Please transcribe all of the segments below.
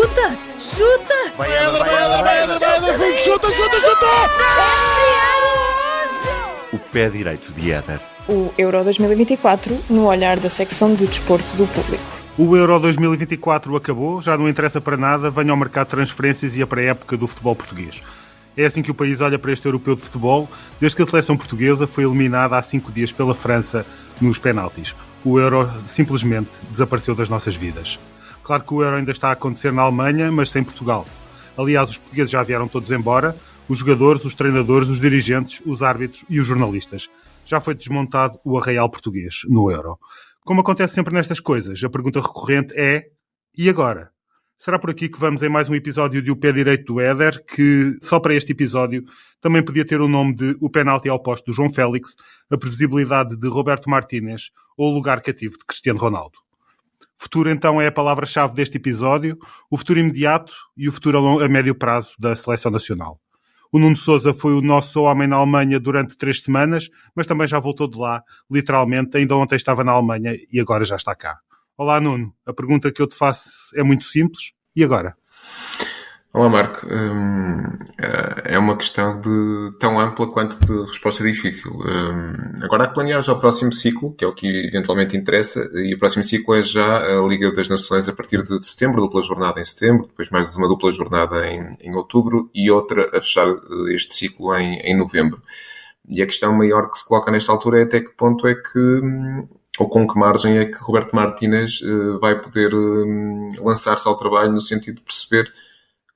Chuta! Chuta! Vai, Éder, chuta! O pé direito de Éder. O Euro 2024 no olhar da secção de desporto do público. O Euro 2024 acabou, já não interessa para nada, venha ao mercado de transferências e a pré-época do futebol português. É assim que o país olha para este europeu de futebol, desde que a seleção portuguesa foi eliminada há 5 dias pela França nos penaltis. O Euro simplesmente desapareceu das nossas vidas. Claro que o Euro ainda está a acontecer na Alemanha, mas sem Portugal. Aliás, os portugueses já vieram todos embora, os jogadores, os treinadores, os dirigentes, os árbitros e os jornalistas. Já foi desmontado o arraial português no Euro. Como acontece sempre nestas coisas, a pergunta recorrente é: e agora? Será por aqui que vamos em mais um episódio de O Pé Direito do Éder, que, só para este episódio, também podia ter o nome de O Penalti ao Posto do João Félix, a previsibilidade de Roberto Martínez ou o lugar cativo de Cristiano Ronaldo. Futuro, então, é a palavra-chave deste episódio, o futuro imediato e o futuro a médio prazo da Seleção Nacional. O Nuno Sousa foi o nosso homem na Alemanha durante 3 semanas, mas também já voltou de lá, literalmente. Ainda ontem estava na Alemanha e agora já está cá. Olá, Nuno. A pergunta que eu te faço é muito simples. E agora? Olá, Marco. É uma questão tão ampla quanto de resposta difícil. Agora há que planear já o próximo ciclo, que é o que eventualmente interessa, e o próximo ciclo é já a Liga das Nações a partir de setembro, dupla jornada em setembro, depois mais uma dupla jornada em outubro e outra a fechar este ciclo em novembro. E a questão maior que se coloca nesta altura é até que ponto é que, ou com que margem é que Roberto Martínez vai poder lançar-se ao trabalho no sentido de perceber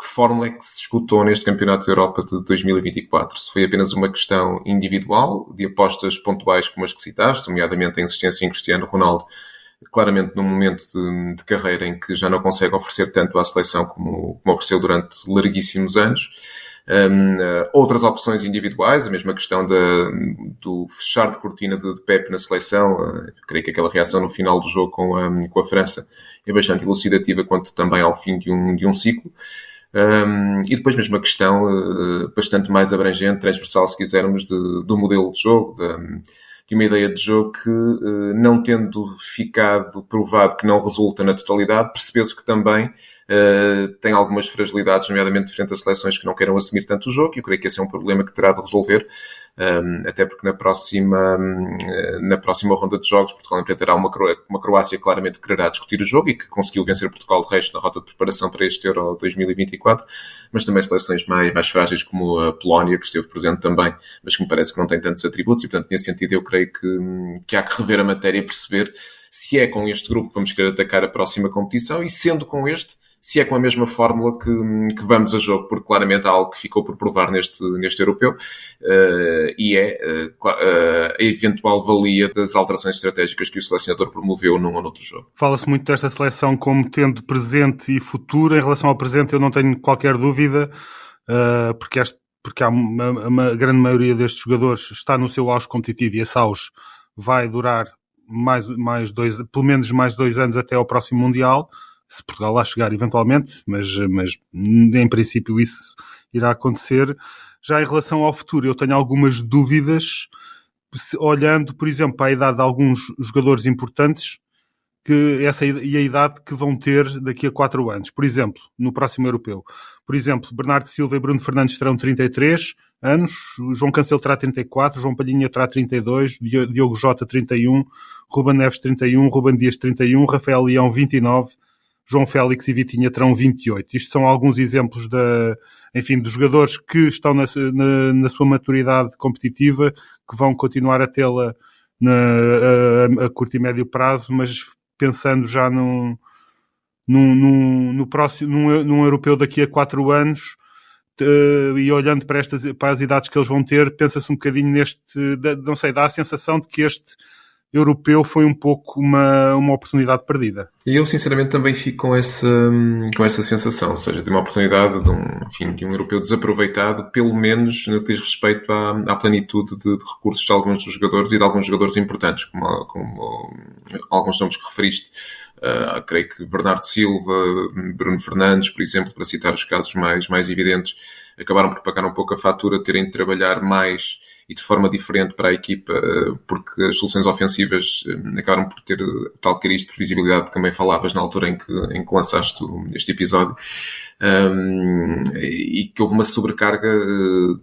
que fórmula é que se escutou neste Campeonato da Europa de 2024. Se foi apenas uma questão individual, de apostas pontuais como as que citaste, nomeadamente a insistência em Cristiano Ronaldo, claramente num momento de carreira em que já não consegue oferecer tanto à seleção como ofereceu durante larguíssimos anos. Outras opções individuais, a mesma questão do fechar de cortina de Pepe na seleção. Creio que aquela reação no final do jogo com a França é bastante elucidativa quanto também ao fim de um ciclo. E depois mesmo a questão bastante mais abrangente, transversal se quisermos, do modelo de jogo, de uma ideia de jogo que, não tendo ficado provado que não resulta na totalidade, percebeu-se que também tem algumas fragilidades, nomeadamente frente a seleções que não queiram assumir tanto o jogo, e eu creio que esse é um problema que terá de resolver, até porque na próxima ronda de jogos Portugal enfrentará uma Croácia claramente que quererá discutir o jogo e que conseguiu vencer Portugal de resto na rota de preparação para este Euro 2024, mas também seleções mais frágeis como a Polónia, que esteve presente também, mas que me parece que não tem tantos atributos, e portanto nesse sentido eu creio que há que rever a matéria e perceber se é com este grupo que vamos querer atacar a próxima competição, e sendo com este, se é com a mesma fórmula que vamos a jogo, porque claramente há algo que ficou por provar neste europeu, e a eventual valia das alterações estratégicas que o selecionador promoveu num ou noutro jogo. Fala-se muito desta seleção como tendo presente e futuro. Em relação ao presente eu não tenho qualquer dúvida, porque há uma grande maioria destes jogadores está no seu auge competitivo, e esse auge vai durar pelo menos mais 2 anos até ao próximo Mundial, se Portugal lá chegar eventualmente, mas em princípio isso irá acontecer. Já em relação ao futuro, eu tenho algumas dúvidas, olhando, por exemplo, para a idade de alguns jogadores importantes, e a idade que vão ter daqui a 4 anos. Por exemplo, no próximo europeu. Por exemplo, Bernardo Silva e Bruno Fernandes terão 33 anos, João Cancelo terá 34, João Palhinha terá 32, Diogo Jota 31, Ruben Neves 31, Ruben Dias 31, Rafael Leão 29, João Félix e Vitinha terão 28. Isto são alguns exemplos dos jogadores que estão na sua maturidade competitiva, que vão continuar a tê-la a curto e médio prazo, mas pensando já no próximo, num europeu daqui a 4 anos, e olhando para as idades que eles vão ter, pensa-se um bocadinho dá a sensação de que este europeu foi um pouco uma oportunidade perdida. E eu sinceramente também fico com essa sensação, ou seja, de uma oportunidade de um europeu desaproveitado, pelo menos no que diz respeito à plenitude de recursos de alguns dos jogadores e de alguns jogadores importantes, como alguns nomes que referiste. Creio que Bernardo Silva, Bruno Fernandes, por exemplo, para citar os casos mais evidentes, acabaram por pagar um pouco a fatura, terem de trabalhar mais e de forma diferente para a equipa, porque as soluções ofensivas acabaram por ter tal cariz de previsibilidade que também falavas na altura em que lançaste este episódio, e que houve uma sobrecarga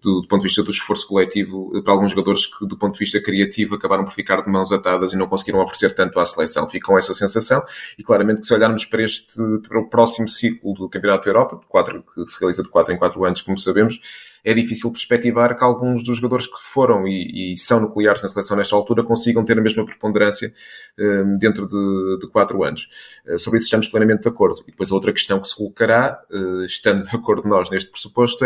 do ponto de vista do esforço coletivo para alguns jogadores que, do ponto de vista criativo, acabaram por ficar de mãos atadas e não conseguiram oferecer tanto à seleção. Ficam essa sensação, e claramente que se olharmos para o próximo ciclo do Campeonato da Europa, que se realiza de 4 em 4 anos, como sabemos, é difícil perspectivar que alguns dos jogadores que foram e são nucleares na seleção nesta altura consigam ter a mesma preponderância dentro de 4 anos. Sobre isso estamos plenamente de acordo. E depois a outra questão que se colocará, estando de acordo nós neste pressuposto,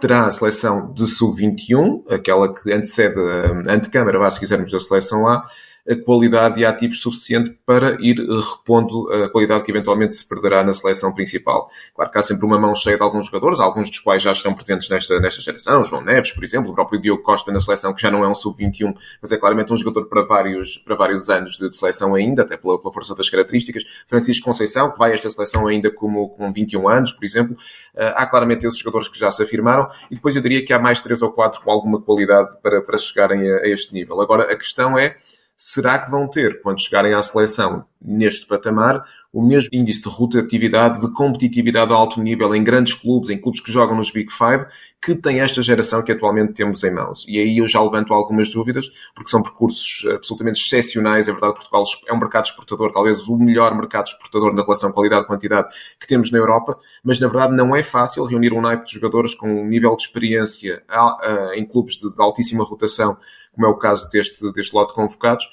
terá a seleção de sub-21, aquela que antecede a antecâmara, se quisermos, da seleção A, a qualidade e ativos suficiente para ir repondo a qualidade que eventualmente se perderá na seleção principal. Claro que há sempre uma mão cheia de alguns jogadores, alguns dos quais já estão presentes nesta geração, João Neves, por exemplo, o próprio Diogo Costa na seleção, que já não é um sub-21, mas é claramente um jogador para vários anos de seleção ainda, até pela força das características. Francisco Conceição, que vai a esta seleção ainda com 21 anos, por exemplo. Há claramente esses jogadores que já se afirmaram, e depois eu diria que há mais 3 ou 4 com alguma qualidade para chegarem a este nível. Agora, a questão é: será que vão ter, quando chegarem à seleção neste patamar, o mesmo índice de rotatividade, de competitividade a alto nível em grandes clubes, em clubes que jogam nos Big Five, que tem esta geração que atualmente temos em mãos? E aí eu já levanto algumas dúvidas, porque são percursos absolutamente excepcionais. É verdade, Portugal é um mercado exportador, talvez o melhor mercado exportador na relação qualidade-quantidade que temos na Europa, mas na verdade não é fácil reunir um naipe de jogadores com um nível de experiência em clubes de altíssima rotação, como é o caso deste lote de convocados,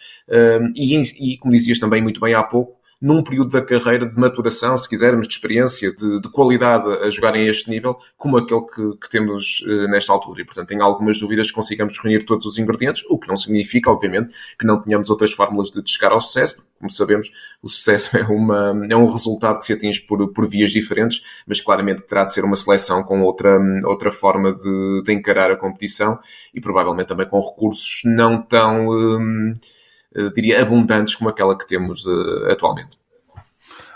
e como dizias também muito bem há pouco, num período da carreira de maturação, se quisermos, de experiência, de qualidade a jogarem a este nível, como aquele que temos nesta altura. E, portanto, tenho algumas dúvidas que consigamos reunir todos os ingredientes, o que não significa, obviamente, que não tenhamos outras fórmulas de chegar ao sucesso, porque, como sabemos, o sucesso é um resultado que se atinge por vias diferentes, mas claramente terá de ser uma seleção com outra forma de encarar a competição, e provavelmente também com recursos não tão diria, abundantes como aquela que temos atualmente.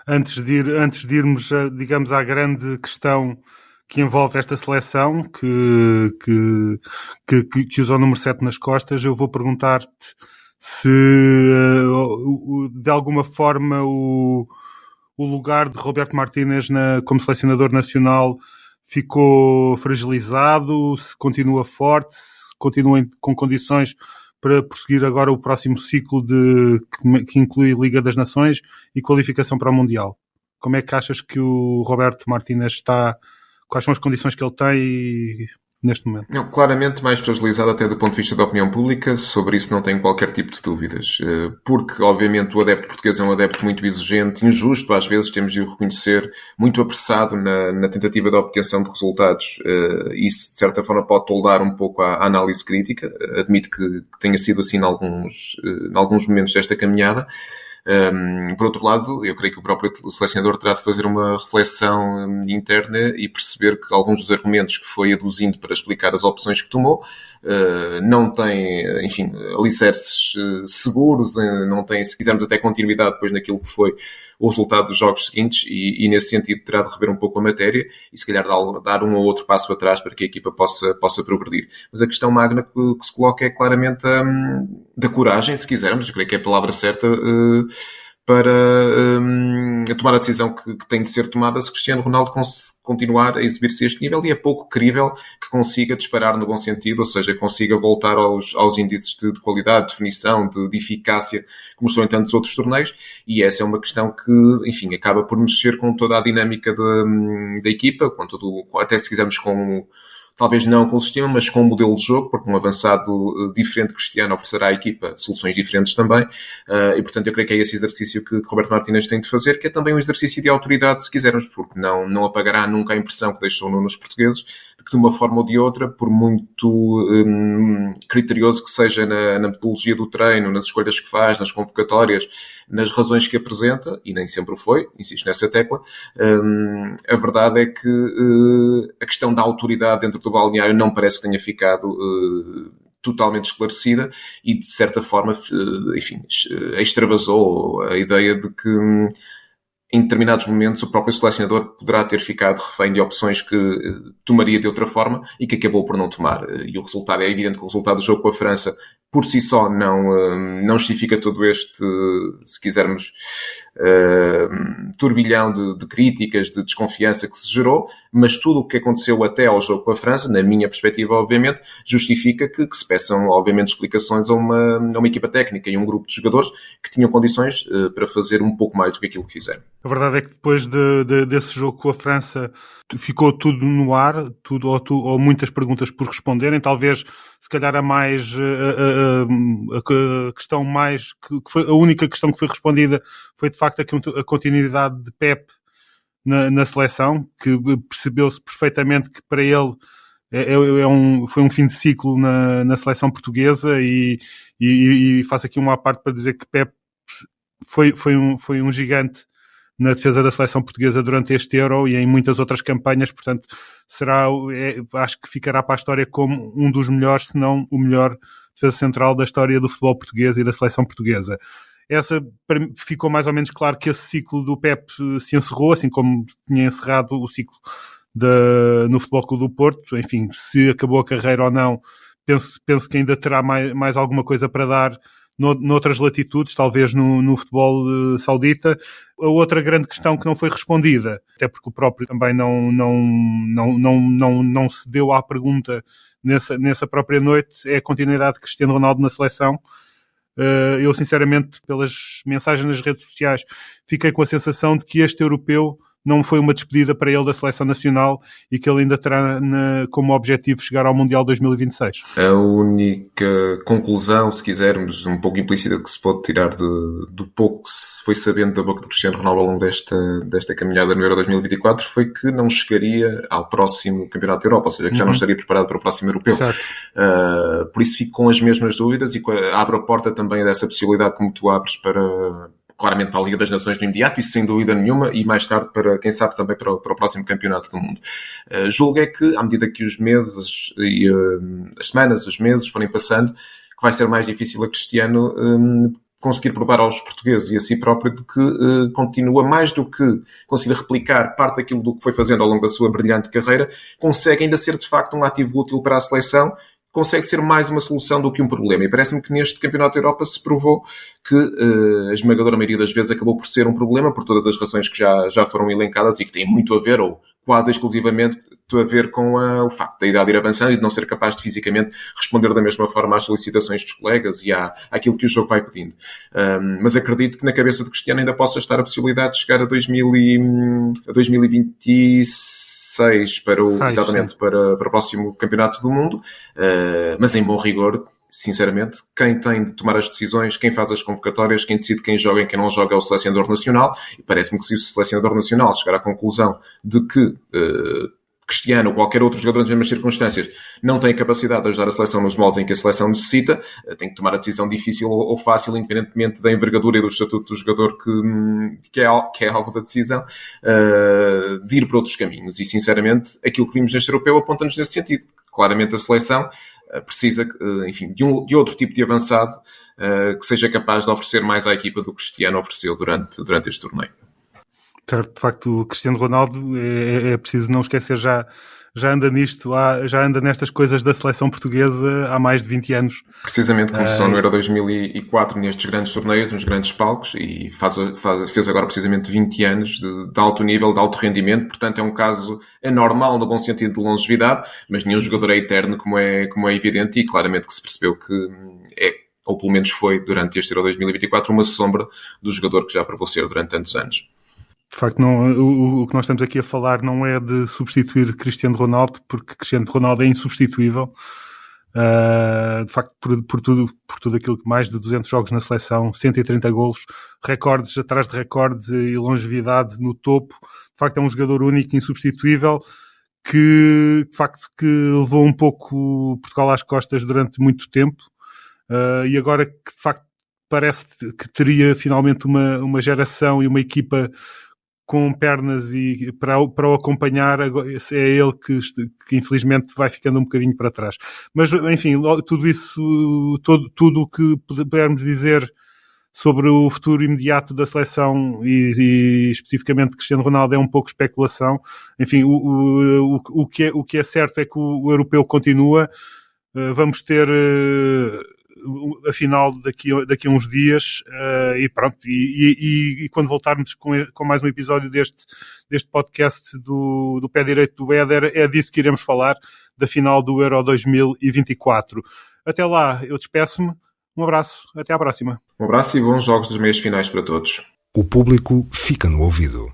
Antes de irmos, digamos, à grande questão que envolve esta seleção, que usa o número 7 nas costas, eu vou perguntar-te se, de alguma forma, o lugar de Roberto Martínez como selecionador nacional ficou fragilizado, se continua forte, se continua com condições para prosseguir agora o próximo ciclo que inclui Liga das Nações e qualificação para o Mundial. Como é que achas que o Roberto Martínez está? Quais são as condições que ele tem neste momento? Não, claramente mais fragilizado até do ponto de vista da opinião pública. Sobre isso não tenho qualquer tipo de dúvidas. Porque, obviamente, o adepto português é um adepto muito exigente, injusto, às vezes temos de o reconhecer, muito apressado na tentativa de obtenção de resultados. Isso, de certa forma, pode toldar um pouco a análise crítica. Admito que tenha sido assim em alguns momentos desta caminhada. Por outro lado, eu creio que o próprio selecionador terá de fazer uma reflexão interna e perceber que alguns dos argumentos que foi aduzindo para explicar as opções que tomou não têm, enfim, alicerces seguros, não têm, se quisermos, até continuidade depois naquilo que foi o resultado dos jogos seguintes, e nesse sentido terá de rever um pouco a matéria e se calhar dar um ou outro passo atrás para que a equipa possa progredir. Mas a questão magna que se coloca é claramente da coragem, se quisermos, eu creio que é a palavra certa, para tomar a decisão que tem de ser tomada se Cristiano Ronaldo continuar a exibir-se a este nível, e é pouco crível que consiga disparar no bom sentido, ou seja, consiga voltar aos índices de qualidade, de definição, de eficácia, como estão em tantos outros torneios, e essa é uma questão que, enfim, acaba por mexer com toda a dinâmica da equipa, até se quisermos talvez não com o sistema, mas com o modelo de jogo, porque um avançado diferente de Cristiano oferecerá à equipa soluções diferentes também, e portanto eu creio que é esse exercício que Roberto Martínez tem de fazer, que é também um exercício de autoridade, se quisermos, porque não apagará nunca a impressão que deixou nos portugueses, de que de uma forma ou de outra, por muito criterioso que seja na metodologia do treino, nas escolhas que faz, nas convocatórias, nas razões que apresenta, e nem sempre o foi, insisto nessa tecla, a verdade é que a questão da autoridade dentro do balneário não parece que tenha ficado totalmente esclarecida, e de certa forma, enfim, extravasou a ideia de que em determinados momentos, o próprio selecionador poderá ter ficado refém de opções que tomaria de outra forma e que acabou por não tomar. E o resultado, é evidente que o resultado do jogo com a França, por si só, não justifica todo este, se quisermos, turbilhão de críticas, de desconfiança que se gerou, mas tudo o que aconteceu até ao jogo com a França, na minha perspectiva, obviamente, justifica que se peçam, obviamente, explicações a uma equipa técnica e um grupo de jogadores que tinham condições para fazer um pouco mais do que aquilo que fizeram. A verdade é que depois desse jogo com a França ficou tudo no ar, ou muitas perguntas por responderem. Talvez, se calhar, a questão mais que foi a única questão que foi respondida foi de facto a continuidade de Pep na seleção, que percebeu-se perfeitamente que para ele foi um fim de ciclo na seleção portuguesa e faço aqui uma parte para dizer que Pep foi um gigante na defesa da seleção portuguesa durante este Euro e em muitas outras campanhas, portanto acho que ficará para a história como um dos melhores, se não o melhor defesa central da história do futebol português e da seleção portuguesa. Ficou mais ou menos claro que esse ciclo do Pep se encerrou, assim como tinha encerrado o ciclo no Futebol Clube do Porto. Enfim, se acabou a carreira ou não, penso que ainda terá mais alguma coisa para dar noutras latitudes, talvez no futebol saudita. A outra grande questão que não foi respondida, até porque o próprio também não se deu à pergunta nessa própria noite, é a continuidade de Cristiano Ronaldo na seleção. Eu, sinceramente, pelas mensagens nas redes sociais, fiquei com a sensação de que este europeu não foi uma despedida para ele da seleção nacional e que ele ainda terá como objetivo chegar ao Mundial 2026. A única conclusão, se quisermos, um pouco implícita que se pode tirar do pouco que se foi sabendo da boca de Cristiano Ronaldo ao longo desta caminhada no Euro 2024 foi que não chegaria ao próximo Campeonato da Europa, ou seja, que já não estaria preparado para o próximo Europeu. Por isso fico com as mesmas dúvidas e abro a porta também dessa possibilidade como tu abres claramente para a Liga das Nações no imediato, isso sem dúvida nenhuma, e mais tarde, quem sabe, também para o próximo Campeonato do Mundo. Julgo é que, à medida que os meses e as semanas, os meses forem passando, que vai ser mais difícil a Cristiano conseguir provar aos portugueses e a si próprio de que continua, mais do que conseguir replicar parte daquilo do que foi fazendo ao longo da sua brilhante carreira, consegue ainda ser, de facto, um ativo útil para a seleção, consegue ser mais uma solução do que um problema. E parece-me que neste Campeonato da Europa se provou que a esmagadora maioria das vezes acabou por ser um problema, por todas as razões que já foram elencadas e que têm muito a ver, ou quase exclusivamente a ver com o facto da idade ir avançando e de não ser capaz de fisicamente responder da mesma forma às solicitações dos colegas e àquilo que o jogo vai pedindo. Mas acredito que na cabeça de Cristiano ainda possa estar a possibilidade de chegar a 2026 exatamente, para o próximo Campeonato do Mundo, mas em bom rigor, sinceramente, quem tem de tomar as decisões, quem faz as convocatórias, quem decide quem joga e quem não joga é o selecionador nacional, e parece-me que se o selecionador nacional chegar à conclusão de que Cristiano ou qualquer outro jogador nas mesmas circunstâncias não tem a capacidade de ajudar a seleção nos moldes em que a seleção necessita, tem que tomar a decisão difícil ou fácil, independentemente da envergadura e do estatuto do jogador que é alvo da decisão, de ir para outros caminhos. E, sinceramente, aquilo que vimos neste europeu aponta-nos nesse sentido. Claramente a seleção precisa, enfim, de outro tipo de avançado que seja capaz de oferecer mais à equipa do que Cristiano ofereceu durante este torneio. De facto, o Cristiano Ronaldo, é preciso não esquecer, já anda nisto, já anda nestas coisas da seleção portuguesa há mais de 20 anos. Precisamente, começou no Euro 2004 nestes grandes torneios, nos grandes palcos, e fez agora precisamente 20 anos de alto nível, de alto rendimento. Portanto, é um caso anormal no bom sentido de longevidade, mas nenhum jogador é eterno, como é evidente, e claramente que se percebeu que ou pelo menos foi durante este Euro 2024, uma sombra do jogador que já provou ser durante tantos anos. De facto, o que nós estamos aqui a falar não é de substituir Cristiano Ronaldo, porque Cristiano Ronaldo é insubstituível. De facto, por tudo aquilo que mais de 200 jogos na seleção, 130 golos, recordes atrás de recordes e longevidade no topo. De facto, é um jogador único, insubstituível, que de facto que levou um pouco Portugal às costas durante muito tempo. E agora que de facto parece que teria finalmente uma geração e uma equipa com pernas e para o acompanhar, é ele que infelizmente vai ficando um bocadinho para trás. Mas, enfim, tudo isso, tudo o que pudermos dizer sobre o futuro imediato da seleção e especificamente Cristiano Ronaldo é um pouco especulação. Enfim, o que é certo é que o europeu continua. Vamos ter a final daqui a uns dias e pronto. E quando voltarmos com mais um episódio deste podcast do Pé Direito do Éder, é disso que iremos falar, da final do Euro 2024. Até lá, eu despeço-me. Um abraço, até à próxima. Um abraço e bons jogos das meias finais para todos. O público fica no ouvido.